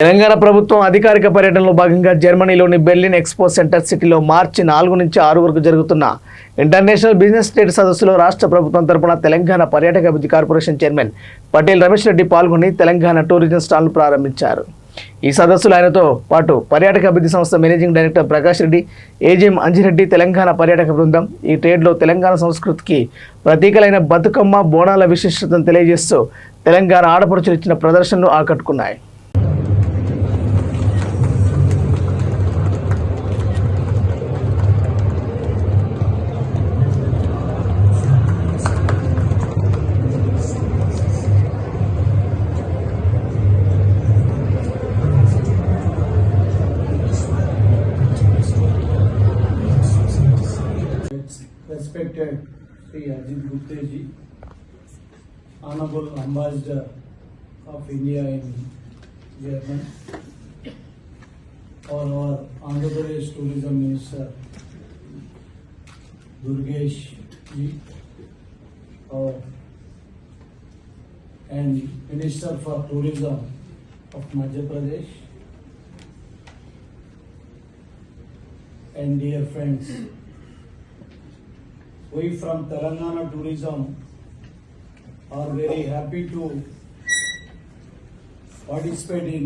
తెలంగాణ ప్రభుత్వం అధికారిక పర్యటనలో భాగంగా జర్మనీలోని బెర్లిన్ ఎక్స్పో సెంటర్ సిటీలో మార్చి 4 నుంచి 6 వరకు జరుగుతున్న ఇంటర్నేషనల్ బిజినెస్ ట్రేడ్ సదస్సులో రాష్ట్ర ప్రభుత్వం తరపున తెలంగాణ పర్యాటక అభివృద్ధి కార్పొరేషన్ చైర్మన్ పటేల్ రమేష్ రెడ్డి పాల్గొని తెలంగాణ టూరిజం స్టాల్ను ప్రారంభించారు. ఈ సదస్సులో ఆయనతో పాటు పర్యాటక అభివృద్ధి సంస్థ managing director Prakash Reddy, AGM Anji Reddy, Telangana పర్యాటక బృందం ఈ ట్రేడ్లో తెలంగాణ సంస్కృతికి ప్రతీకలైన బతుకమ్మ, బోనాల విశిష్టతను తెలియజేస్తూ తెలంగాణ ఆడపడుచులు ఇచ్చిన ప్రదర్శనను ఆకట్టుకున్నాయి. Respected Sri Ajit Gupte ji, Honorable Ambassador of India in Germany, or our Andhra Pradesh Tourism Minister Durgesh ji, and Minister for Tourism of Madhya Pradesh, and dear friends, we from Telangana Tourism are very happy to participate in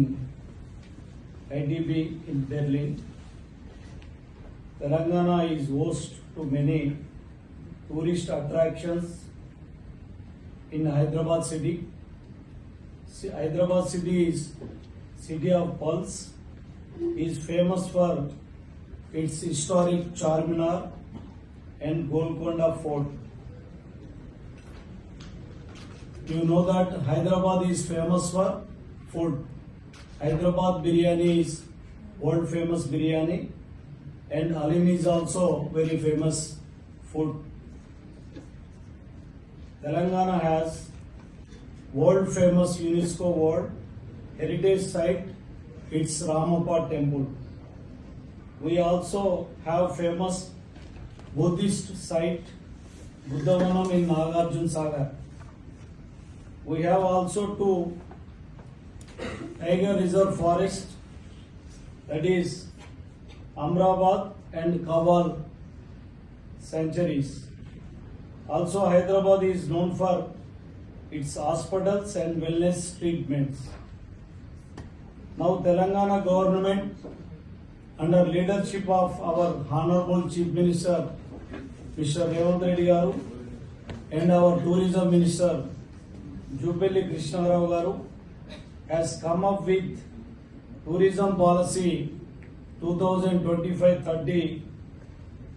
ITB in Berlin. Telangana is host to many tourist attractions in Hyderabad city. Hyderabad city is city of Pulse, is famous for its historic Charminar and Golconda Fort. Do you know that Hyderabad is famous for food? Hyderabad biryani is world famous biryani, and Halim is also very famous food. Telangana has world famous UNESCO World Heritage Site, its Ramappa Temple. We also have famous Buddhist site Buddhavanam in Nagarjuna Sagar. We have also two tiger reserve forest, that is Amrabad and Kabal sanctuaries. Also Hyderabad is known for its hospitals and wellness treatments. Now Telangana government under leadership of our Honorable Chief Minister Mr. Revant Reddy Garu and our Tourism Minister Jubelli Krishna Rao Garu has come up with Tourism Policy 2025-30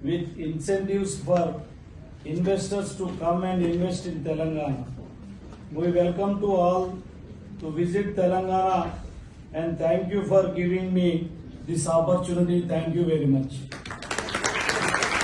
with incentives for investors to come and invest in Telangana. We welcome to all to visit Telangana and thank you for giving me this opportunity. Thank you very much.